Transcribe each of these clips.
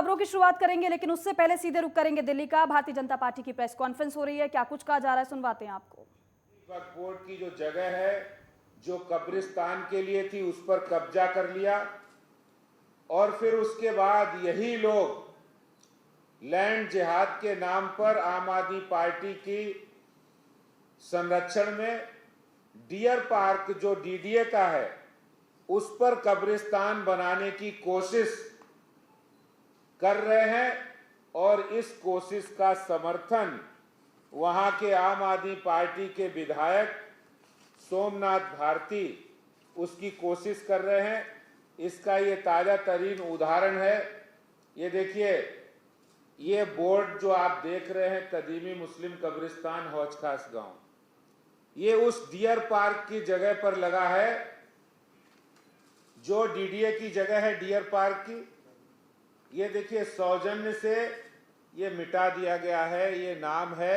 खबरों की शुरुआत करेंगे, लेकिन उससे पहले सीधे रुख करेंगे दिल्ली का। भारतीय जनता पार्टी की प्रेस कॉन्फ्रेंस हो रही है, क्या कुछ कहा जा रहा है सुनवाते हैं आपको। वक्फ बोर्ड की जो जगह है जो कब्रिस्तान के लिए थी उस पर कब्जा कर लिया और फिर उसके बाद यही लोग लैंड जिहाद के नाम पर आम आदमी पार्टी की संरक्षण में डियर पार्क जो डीडीए का है उस पर कब्रिस्तान बनाने की कोशिश कर रहे हैं और इस कोशिश का समर्थन वहां के आम आदमी पार्टी के विधायक सोमनाथ भारती उसकी कोशिश कर रहे हैं। इसका ये ताज़ा तरीन उदाहरण है। ये देखिए, ये बोर्ड जो आप देख रहे हैं कदीमी मुस्लिम कब्रिस्तान हौज खास गांव, ये उस डियर पार्क की जगह पर लगा है जो डीडीए की जगह है डियर पार्क की। ये देखिए, सौजन्य से ये मिटा दिया गया है। ये नाम है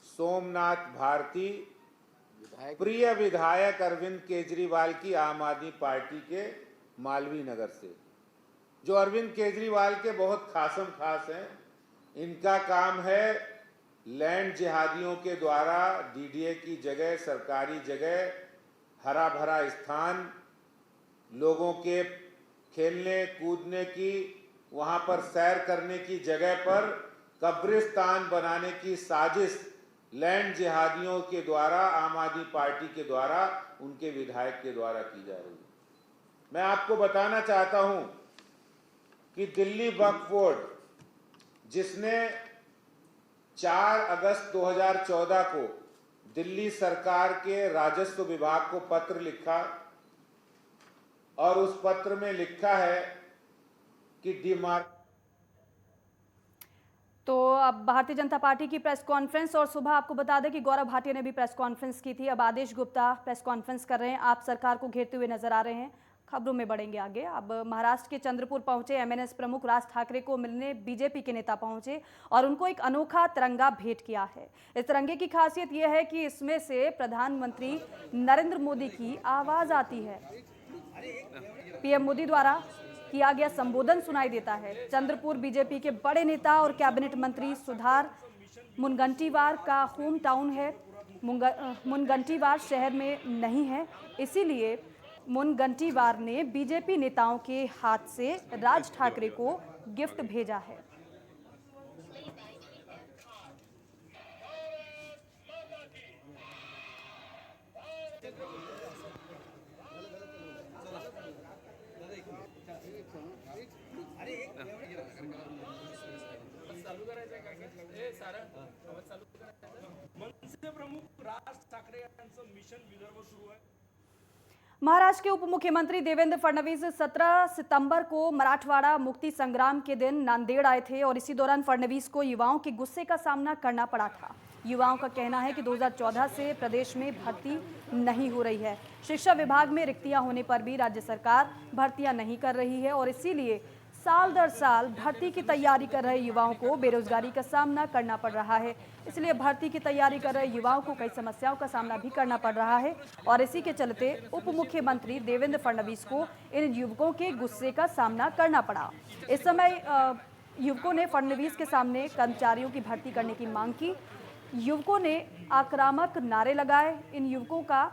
सोमनाथ भारती, प्रिय विधायक अरविंद केजरीवाल की आम आदमी पार्टी के मालवीय नगर से, जो अरविंद केजरीवाल के बहुत खासम खास हैं। इनका काम है लैंड जिहादियों के द्वारा डीडीए की जगह, सरकारी जगह, हरा भरा स्थान, लोगों के खेलने कूदने की, वहां पर सैर करने की जगह पर कब्रिस्तान बनाने की साजिश लैंड जिहादियों के द्वारा, आम आदमी पार्टी के द्वारा, उनके विधायक के द्वारा की जा रही है। मैं आपको बताना चाहता हूं कि दिल्ली वक्फ बोर्ड, जिसने 4 अगस्त 2014 को दिल्ली सरकार के राजस्व विभाग को पत्र लिखा और उस पत्र में लिखा है कि डिमार्क। तो अब भारतीय जनता पार्टी की प्रेस कॉन्फ्रेंस, और सुबह आपको बता दें कि गौरव भाटिया ने भी प्रेस कॉन्फ्रेंस की थी। अब आदेश गुप्ता प्रेस कॉन्फ्रेंस कर रहे हैं। आप सरकार को घेरते हुए नजर आ रहे हैं। खबरों में बढ़ेंगे आगे। अब महाराष्ट्र के चंद्रपुर पहुंचे एमएनएस प्रमुख राज ठाकरे को मिलने बीजेपी के नेता पहुंचे और उनको एक अनोखा तिरंगा भेंट किया है। इस तिरंगे की खासियत यह है कि इसमें से प्रधानमंत्री नरेंद्र मोदी की आवाज आती है। पीएम मोदी द्वारा किया गया संबोधन सुनाई देता है। चंद्रपुर बीजेपी के बड़े नेता और कैबिनेट मंत्री सुधार मुनगंटीवार का होम टाउन है। मुनगंटीवार शहर में नहीं है, इसीलिए मुनगंटीवार ने बीजेपी नेताओं के हाथ से राज ठाकरे को गिफ्ट भेजा है। मनसे प्रमुख राज ठाकरे यांचं मिशन विदर्भ सुरू आहे। महाराष्ट्र के उप मुख्यमंत्री देवेंद्र फडणवीस 17 सितंबर को मराठवाड़ा मुक्ति संग्राम के दिन नांदेड़ आए थे और इसी दौरान फडणवीस को युवाओं के गुस्से का सामना करना पड़ा था। युवाओं का कहना है कि 2014 से प्रदेश में भर्ती नहीं हो रही है। शिक्षा विभाग में रिक्तियां होने पर भी राज्य सरकार भर्तियां नहीं कर रही है और इसीलिए साल दर साल भर्ती की तैयारी कर रहे युवाओं को बेरोजगारी का सामना करना पड़ रहा है। इसलिए भर्ती की तैयारी कर रहे युवाओं को कई समस्याओं का सामना भी करना पड़ रहा है और इसी के चलते उप मुख्यमंत्री देवेंद्र फडणवीस को इन युवकों के गुस्से का सामना करना पड़ा। इस समय युवकों ने फडणवीस के सामने कर्मचारियों की भर्ती करने की मांग की। युवकों ने आक्रामक नारे लगाए। इन युवकों का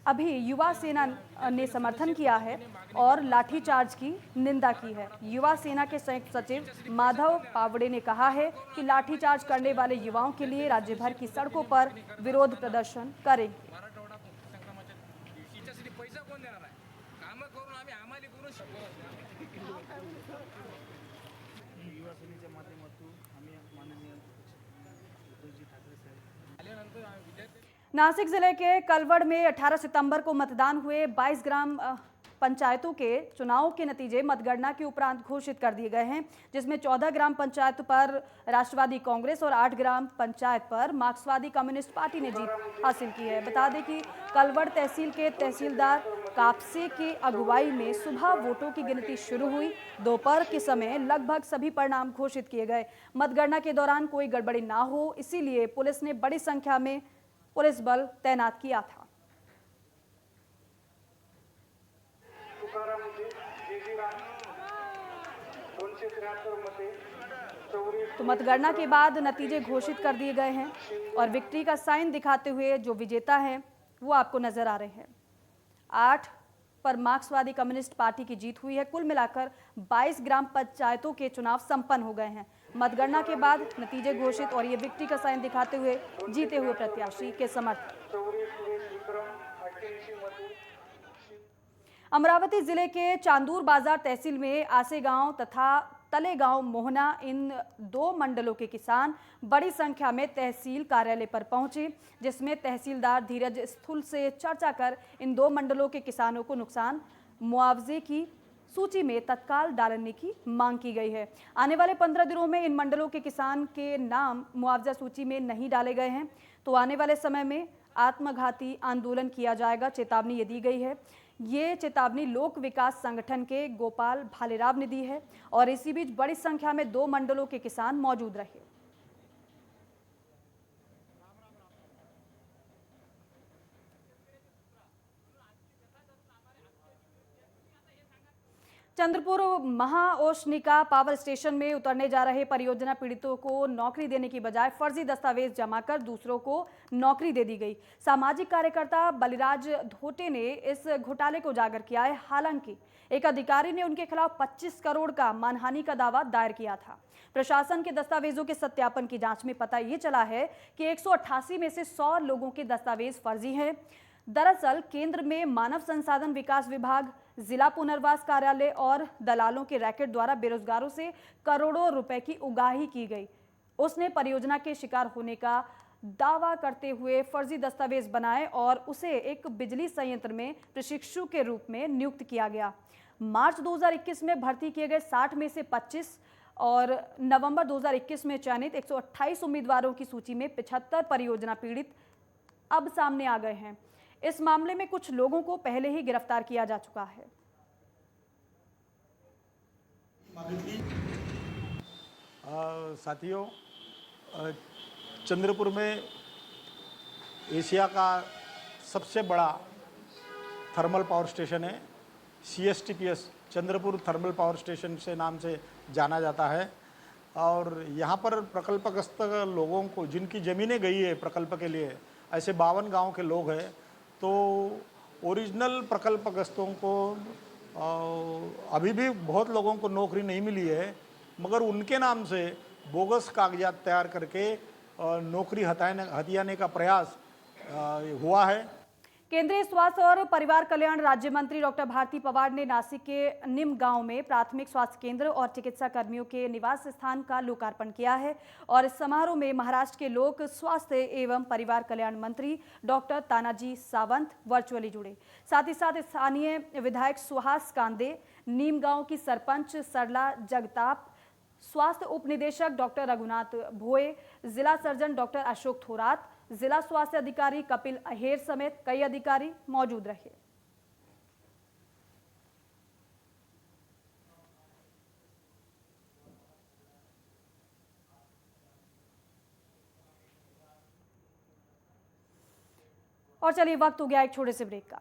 अभी युवा सेना ने समर्थन किया है और लाठीचार्ज की निंदा की है। युवा सेना के संयुक्त सचिव माधव पावड़े ने कहा है कि लाठीचार्ज करने वाले युवाओं के लिए राज्य भर की सड़कों पर विरोध प्रदर्शन करेंगे। नासिक जिले के कलवड़ में 18 सितंबर को मतदान हुए 22 ग्राम पंचायतों के चुनाव के नतीजे मतगणना के उपरांत घोषित कर दिए गए हैं, जिसमें 14 ग्राम पंचायत पर राष्ट्रवादी कांग्रेस और 8 ग्राम पंचायत पर मार्क्सवादी कम्युनिस्ट पार्टी ने जीत हासिल की है। बता दें कि कलवड़ तहसील के तहसीलदार कापसे की अगुवाई में सुबह वोटों की गिनती शुरू हुई। दोपहर के समय लगभग सभी परिणाम घोषित किए गए। मतगणना के दौरान कोई गड़बड़ी ना हो, इसीलिए पुलिस ने बड़ी संख्या में पुलिस बल तैनात किया था। तो मतगणना के बाद नतीजे घोषित कर दिए गए हैं और विक्ट्री का साइन दिखाते हुए जो विजेता हैं वो आपको नजर आ रहे हैं। 8 पर मार्क्सवादी कम्युनिस्ट पार्टी की जीत हुई है। कुल मिलाकर 22 ग्राम पंचायतों के चुनाव संपन्न हो गए हैं। मतगणना के बाद नतीजे घोषित और ये विक्ट्री का साइन दिखाते हुए जीते हुए प्रत्याशी के समर्थन। अमरावती जिले के चांदूर बाजार तहसील में आसे गांव तथा तलेगांव मोहना इन 2 मंडलों के किसान बड़ी संख्या में तहसील कार्यालय पर पहुंचे, जिसमें तहसीलदार धीरज स्थूल से चर्चा कर इन 2 मंडलों के किसानों को नुकसान मुआवजे की सूची में तत्काल डालने की मांग की गई है। आने वाले 15 दिनों में इन मंडलों के किसान के नाम मुआवजा सूची में नहीं डाले गए हैं तो आने वाले समय में आत्मघाती आंदोलन किया जाएगा, चेतावनी ये दी गई है। ये चेतावनी लोक विकास संगठन के गोपाल भालेराव ने दी है और इसी बीच बड़ी संख्या में 2 मंडलों के किसान मौजूद रहे। चंद्रपुर महाओशनिका पावर स्टेशन में उतरने जा रहे परियोजना पीड़ितों को नौकरी देने की बजाय फर्जी दस्तावेज जमा कर दूसरों को नौकरी दे दी गई। सामाजिक कार्यकर्ता बलिराज धोटे ने इस घोटाले को उजागर किया है। हालांकि एक अधिकारी ने उनके खिलाफ 25 करोड़ का मानहानि का दावा दायर किया था। प्रशासन के दस्तावेजों के सत्यापन की जांच में पता ये चला है कि 188 में से 100 लोगों के दस्तावेज फर्जी हैं। दरअसल केंद्र में मानव संसाधन विकास विभाग, जिला पुनर्वास कार्यालय और दलालों के रैकेट द्वारा बेरोजगारों से करोड़ों रुपए की उगाही की गई। उसने परियोजना के शिकार होने का दावा करते हुए फर्जी दस्तावेज बनाए और उसे एक बिजली संयंत्र में प्रशिक्षु के रूप में नियुक्त किया गया। मार्च 2021 में भर्ती किए गए 60 में से 25 और नवंबर 2021 में चयनित 128 उम्मीदवारों की सूची में 75 परियोजना पीड़ित अब सामने आ गए हैं। इस मामले में कुछ लोगों को पहले ही गिरफ्तार किया जा चुका है। साथियों, चंद्रपुर में एशिया का सबसे बड़ा थर्मल पावर स्टेशन है। CSTPS Chandrapur thermal power station से नाम से जाना जाता है और यहाँ पर प्रकल्पग्रस्त लोगों को जिनकी ज़मीनें गई है प्रकल्प के लिए, ऐसे 52 गांव के लोग हैं, तो ओरिजिनल प्रकल्पग्रस्तों को अभी भी बहुत लोगों को नौकरी नहीं मिली है, मगर उनके नाम से बोगस कागजात तैयार करके नौकरी हथियाने का प्रयास हुआ है। केंद्रीय स्वास्थ्य और परिवार कल्याण राज्य मंत्री डॉक्टर भारती पवार ने नासिक के निम गांव में प्राथमिक स्वास्थ्य केंद्र और चिकित्सा कर्मियों के निवास स्थान का लोकार्पण किया है और इस समारोह में महाराष्ट्र के लोक स्वास्थ्य एवं परिवार कल्याण मंत्री डॉक्टर तानाजी सावंत वर्चुअली जुड़े। साथ ही साथ स्थानीय विधायक सुहास कांदे, नीम गांव की सरपंच सरला जगताप, स्वास्थ्य उप निदेशक डॉक्टर रघुनाथ भोए, जिला सर्जन डॉक्टर अशोक थोरात, जिला स्वास्थ्य अधिकारी कपिल अहेर समेत कई अधिकारी मौजूद रहे। और चलिए वक्त हो गया एक छोटे से ब्रेक का।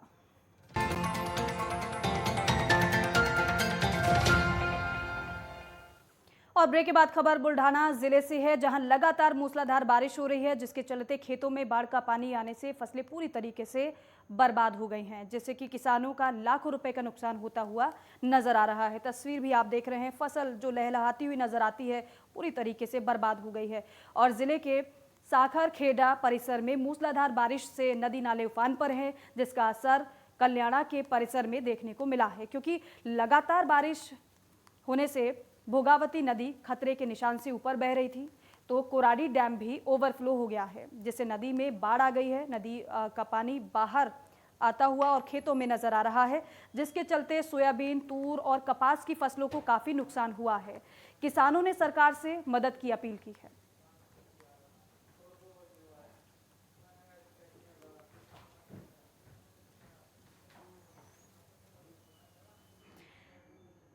और ब्रेक के बाद खबर बुल्ढाना जिले से है, जहां लगातार मूसलाधार बारिश हो रही है, जिसके चलते खेतों में बाढ़ का पानी आने से फसलें पूरी तरीके से बर्बाद हो गई हैं, जिससे कि किसानों का लाखों रुपए का नुकसान होता हुआ नजर आ रहा है। तस्वीर भी आप देख रहे हैं, फसल जो लहलहाती हुई नजर आती है पूरी तरीके से बर्बाद हो गई है। और जिले के साखर खेड़ा परिसर में मूसलाधार बारिश से नदी नाले उफान पर हैं, जिसका असर कल्याणा के परिसर में देखने को मिला है, क्योंकि लगातार बारिश होने से भोगावती नदी खतरे के निशान से ऊपर बह रही थी, तो कोराडी डैम भी ओवरफ्लो हो गया है, जिससे नदी में बाढ़ आ गई है। नदी का पानी बाहर आता हुआ और खेतों में नजर आ रहा है, जिसके चलते सोयाबीन, तूर और कपास की फसलों को काफी नुकसान हुआ है। किसानों ने सरकार से मदद की अपील की है।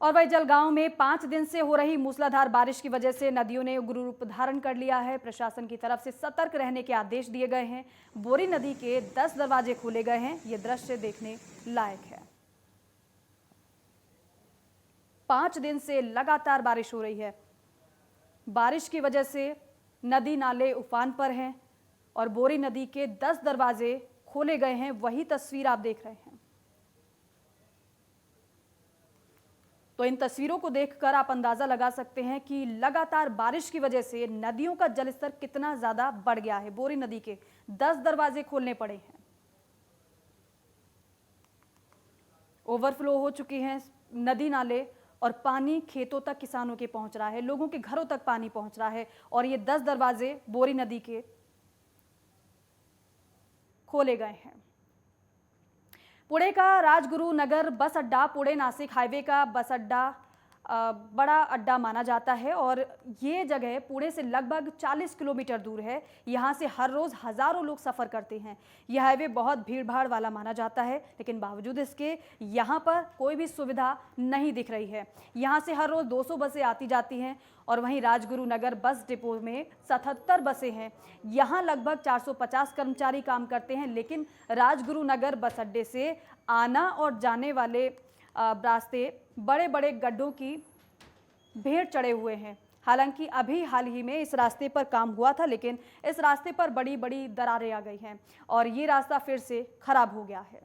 और वही जलगांव में 5 दिन से हो रही मूसलाधार बारिश की वजह से नदियों ने उग्र रूप धारण कर लिया है। प्रशासन की तरफ से सतर्क रहने के आदेश दिए गए हैं। बोरी नदी के 10 दरवाजे खोले गए हैं। ये दृश्य देखने लायक है। 5 दिन से लगातार बारिश हो रही है। बारिश की वजह से नदी नाले उफान पर हैं और बोरी नदी के 10 दरवाजे खोले गए हैं। वही तस्वीर आप देख रहे हैं। तो इन तस्वीरों को देखकर आप अंदाजा लगा सकते हैं कि लगातार बारिश की वजह से नदियों का जलस्तर कितना ज्यादा बढ़ गया है। बोरी नदी के 10 दरवाजे खोलने पड़े हैं। ओवरफ्लो हो चुकी हैं नदी नाले और पानी खेतों तक किसानों के पहुंच रहा है, लोगों के घरों तक पानी पहुंच रहा है और ये 10 दरवाजे बोरी नदी के खोले गए हैं। पुणे का राजगुरु नगर बस अड्डा पुणे नासिक हाईवे का बस अड्डा बड़ा अड्डा माना जाता है और ये जगह पुणे से लगभग 40 किलोमीटर दूर है। यहाँ से हर रोज़ हज़ारों लोग सफ़र करते हैं। यह हाईवे बहुत भीड़-भाड़ वाला माना जाता है, लेकिन बावजूद इसके यहाँ पर कोई भी सुविधा नहीं दिख रही है। यहाँ से हर रोज़ 200 बसें आती जाती हैं और वहीं राजगुरु नगर बस डिपो में 77 बसें हैं। यहाँ लगभग 450 कर्मचारी काम करते हैं, लेकिन राजगुरु नगर बस अड्डे से आना और जाने वाले रास्ते बड़े बड़े गड्ढों की भेड़ चढ़े हुए हैं। हालांकि अभी हाल ही में इस रास्ते पर काम हुआ था, लेकिन इस रास्ते पर बड़ी बड़ी दरारें आ गई हैं और ये रास्ता फिर से खराब हो गया है।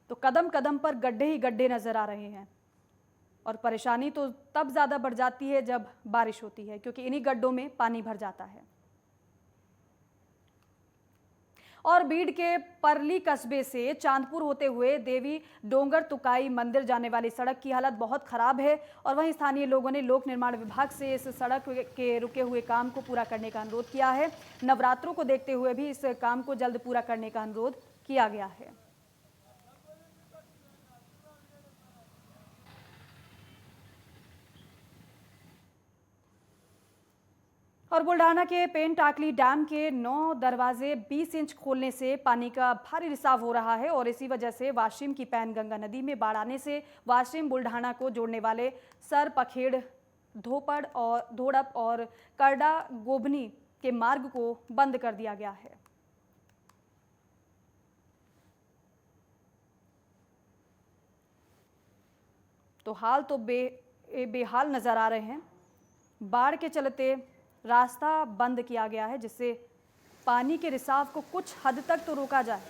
तो कदम कदम पर गड्ढे ही गड्ढे नजर आ रहे हैं और परेशानी तो तब ज़्यादा बढ़ जाती है जब बारिश होती है, क्योंकि इन्हीं गड्ढों में पानी भर जाता है। और बीड़ के परली कस्बे से चांदपुर होते हुए देवी डोंगर तुकाई मंदिर जाने वाली सड़क की हालत बहुत खराब है और वहीं स्थानीय लोगों ने लोक निर्माण विभाग से इस सड़क के रुके हुए काम को पूरा करने का अनुरोध किया है। नवरात्रों को देखते हुए भी इस काम को जल्द पूरा करने का अनुरोध किया गया है। और बुल्ढाना के पेनटाकली डैम के 9 दरवाजे 20 इंच खोलने से पानी का भारी रिसाव हो रहा है और इसी वजह से वाशिम की पैनगंगा नदी में बाढ़ आने से वाशिम बुल्ढाना को जोड़ने वाले सर पखेड़ धोड़प और करडा गोभनी के मार्ग को बंद कर दिया गया है। तो हाल तो बेहाल नजर आ रहे हैं। बाढ़ के चलते रास्ता बंद किया गया है, जिससे पानी के रिसाव को कुछ हद तक तो रोका जाए।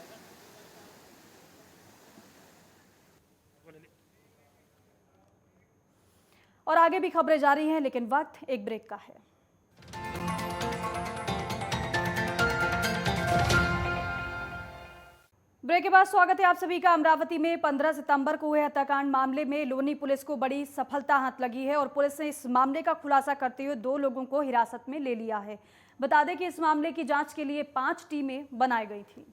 और आगे भी खबरें जारी हैं, लेकिन वक्त एक ब्रेक का है। ब्रेक के बाद स्वागत है आप सभी का। अमरावती में 15 सितंबर को हुए हत्याकांड मामले में लोनी पुलिस को बड़ी सफलता हाथ लगी है और पुलिस ने इस मामले का खुलासा करते हुए 2 लोगों को हिरासत में ले लिया है। बता दें कि इस मामले की जांच के लिए 5 टीमें बनाई गई थी।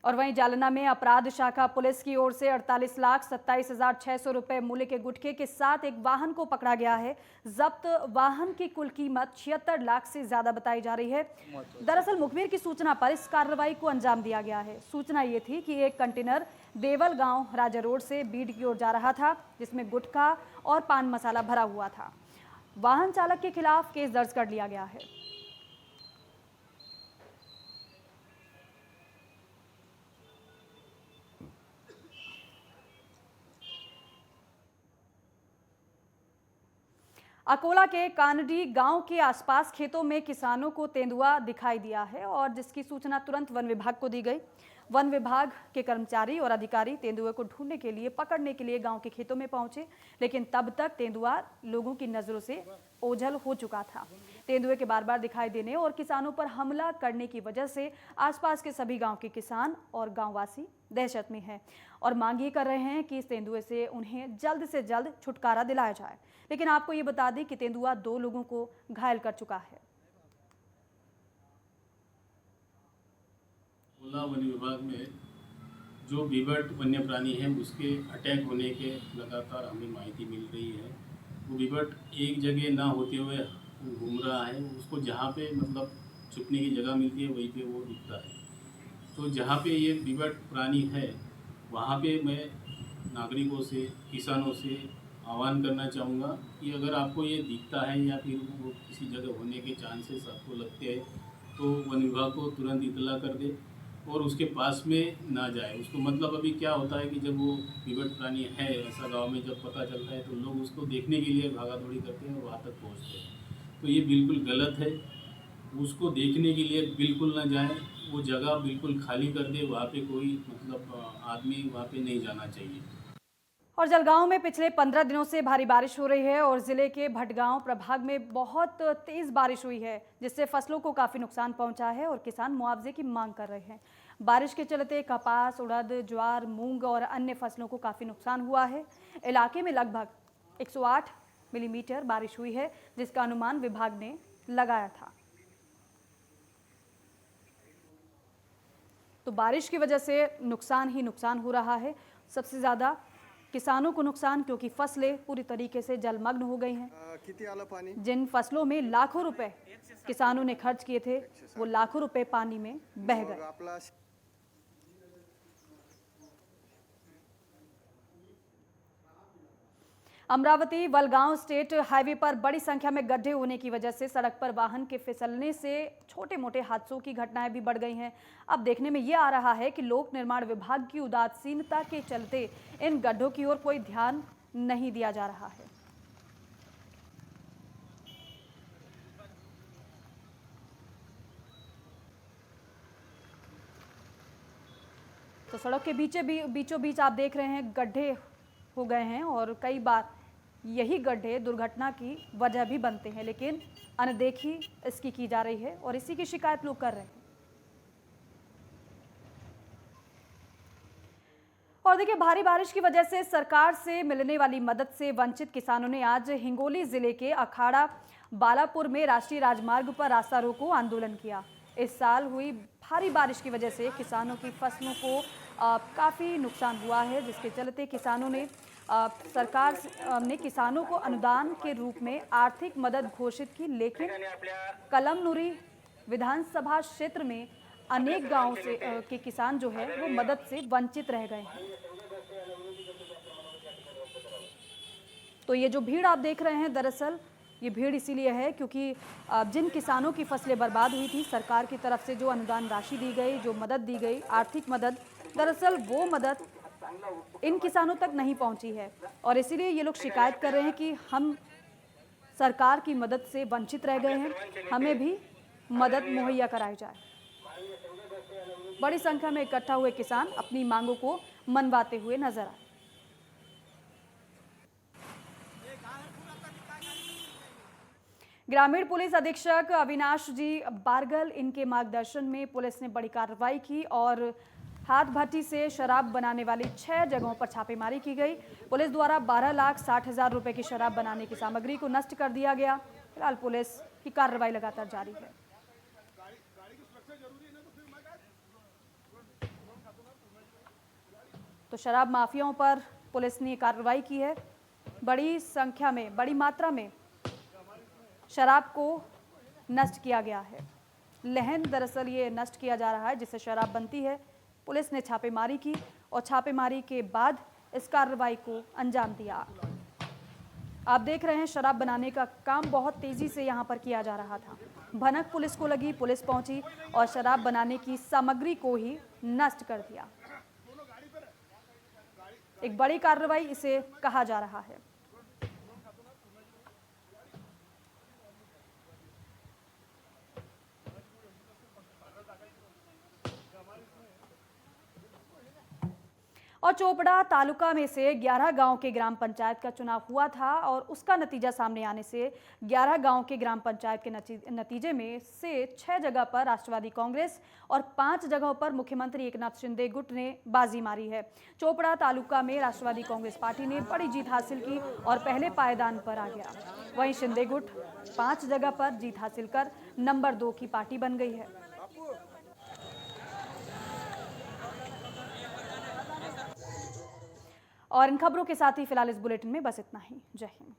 और वहीं जालना में अपराध शाखा पुलिस की ओर से 48,27,600 रुपए मूल्य के गुटखे के साथ एक वाहन को पकड़ा गया है। जब्त वाहन की कुल कीमत 76 लाख से ज्यादा बताई जा रही है। दरअसल मुखबिर की सूचना पर इस कार्रवाई को अंजाम दिया गया है। सूचना ये थी कि एक कंटेनर देवल गांव राजा रोड से बीड की ओर जा रहा था, जिसमें गुटखा और पान मसाला भरा हुआ था। वाहन चालक के खिलाफ केस दर्ज कर लिया गया है। अकोला के कानडी गांव के आसपास खेतों में किसानों को तेंदुआ दिखाई दिया है और जिसकी सूचना तुरंत वन विभाग को दी गई। वन विभाग के कर्मचारी और अधिकारी तेंदुए को ढूंढने के लिए, पकड़ने के लिए गांव के खेतों में पहुंचे, लेकिन तब तक तेंदुआ लोगों की नजरों से ओझल हो चुका था। तेंदुए के बार बार दिखाई देने और किसानों पर हमला करने की वजह से आसपास के सभी गांव के किसान और गांववासी दहशत में हैं और मांग ये कर रहे हैं कि इस तेंदुए से उन्हें जल्द से जल्द छुटकारा दिलाया जाए। लेकिन आपको ये बता दें कि तेंदुआ 2 लोगों को घायल कर चुका है। अकोला वन विभाग में जो विवर्ट वन्य प्राणी है उसके अटैक होने के लगातार हमें माहिती मिल रही है। वो विवर्ट एक जगह ना होते हुए घूम रहा है, उसको जहाँ पे मतलब छुपने की जगह मिलती है वहीं पे वो रुकता है। तो जहाँ पे ये विवर्ट प्राणी है वहाँ पे मैं नागरिकों से, किसानों से आह्वान करना चाहूँगा कि अगर आपको ये दिखता है या फिर वो किसी जगह होने के चांसेस आपको लगते हैं तो वन विभाग को तुरंत इतला कर दे और उसके पास में ना जाए। उसको मतलब अभी क्या होता है कि जब वो विकट प्राणी है ऐसा गांव में जब पता चलता है तो लोग उसको देखने के लिए भागा दौड़ी करते हैं और वहाँ तक पहुँचते हैं। तो ये बिल्कुल गलत है, उसको देखने के लिए बिल्कुल ना जाए, वो जगह बिल्कुल खाली कर दे, वहाँ पे कोई मतलब आदमी वहाँ पे नहीं जाना चाहिए। और जलगांव में पिछले 15 दिनों से भारी बारिश हो रही है और जिले के भटगांव प्रभाग में बहुत तेज बारिश हुई है, जिससे फसलों को काफी नुकसान पहुंचा है और किसान मुआवजे की मांग कर रहे हैं। बारिश के चलते कपास, उड़द, ज्वार, मूंग और अन्य फसलों को काफी नुकसान हुआ है। इलाके में लगभग 108 मिलीमीटर बारिश हुई है, जिसका अनुमान विभाग ने लगाया था। तो बारिश की वजह से नुकसान ही नुकसान हो रहा है। सबसे ज्यादा किसानों को नुकसान, क्योंकि फसलें पूरी तरीके से जलमग्न हो गई हैं। किती आलं पाणी? जिन फसलों में लाखों रुपए किसानों ने खर्च किए थे, वो लाखों रुपए पानी में बह मग गए। आपला अमरावती वलगांव स्टेट हाईवे पर बड़ी संख्या में गड्ढे होने की वजह से सड़क पर वाहन के फिसलने से छोटे मोटे हादसों की घटनाएं भी बढ़ गई हैं। अब देखने में ये आ रहा है कि लोक निर्माण विभाग की उदासीनता के चलते इन गड्ढों की ओर कोई ध्यान नहीं दिया जा रहा है। तो सड़क के बीचों बीच आप देख रहे हैं गड्ढे हो गए हैं और कई बार यही गड्ढे दुर्घटना की वजह भी बनते हैं, लेकिन अनदेखी इसकी की जा रही है और इसी की शिकायत लोग कर रहे हैं। और देखिए, भारी बारिश की वजह से सरकार से मिलने वाली मदद से वंचित किसानों ने आज हिंगोली जिले के अखाड़ा बालापुर में राष्ट्रीय राजमार्ग पर रास्ता रोको आंदोलन किया। इस साल हुई भारी बारिश की वजह से किसानों की फसलों को काफ़ी नुकसान हुआ है, जिसके चलते किसानों ने सरकार ने किसानों को अनुदान के रूप में आर्थिक मदद घोषित की, लेकिन कलमनुरी विधानसभा क्षेत्र में अनेक गांवों से के किसान जो है वो मदद से वंचित रह गए हैं। तो ये जो भीड़ आप देख रहे हैं, दरअसल ये भीड़ इसीलिए है क्योंकि जिन किसानों की फसलें बर्बाद हुई थी, सरकार की तरफ से जो अनुदान राशि दी गई, जो मदद दी गई, आर्थिक मदद, दरअसल वो मदद इन किसानों तक नहीं पहुंची है और इसीलिए ये लोग शिकायत कर रहे हैं कि हम सरकार की मदद से वंचित रह गए हैं, हमें भी मदद मुहैया कराई जाए। बड़ी संख्या में इकट्ठा हुए किसान अपनी मांगों को मनवाते हुए नजर आए। ग्रामीण पुलिस अधीक्षक अविनाश जी बारगल, इनके मार्गदर्शन में पुलिस ने बड़ी कार्रवाई की और हाथ भट्टी से शराब बनाने वाली 6 जगहों पर छापेमारी की गई। पुलिस द्वारा 12,60,000 रुपए की शराब बनाने की सामग्री को नष्ट कर दिया गया। फिलहाल पुलिस की कार्रवाई लगातार जारी है। तो शराब माफियाओं पर पुलिस ने कार्रवाई की है। बड़ी संख्या में, बड़ी मात्रा में शराब को नष्ट किया गया है। लहन दरअसल ये नष्ट किया जा रहा है जिससे शराब बनती है। पुलिस ने छापेमारी की और छापेमारी के बाद इस कार्रवाई को अंजाम दिया। आप देख रहे हैं शराब बनाने का काम बहुत तेजी से यहाँ पर किया जा रहा था। भनक पुलिस को लगी, पुलिस पहुंची और शराब बनाने की सामग्री को ही नष्ट कर दिया। एक बड़ी कार्रवाई इसे कहा जा रहा है। और चोपड़ा तालुका में से 11 गांव के ग्राम पंचायत का चुनाव हुआ था और उसका नतीजा सामने आने से 11 गांव के ग्राम पंचायत के नतीजे में से 6 जगह पर राष्ट्रवादी कांग्रेस और 5 जगहों पर मुख्यमंत्री एकनाथ शिंदे गुट ने बाजी मारी है। चोपड़ा तालुका में राष्ट्रवादी कांग्रेस पार्टी ने बड़ी जीत हासिल की और पहले पायदान पर आ गया। वहीं शिंदे गुट 5 जगह पर जीत हासिल कर नंबर 2 की पार्टी बन गई है। और इन खबरों के साथ ही फिलहाल इस बुलेटिन में बस इतना ही। जय हिंद।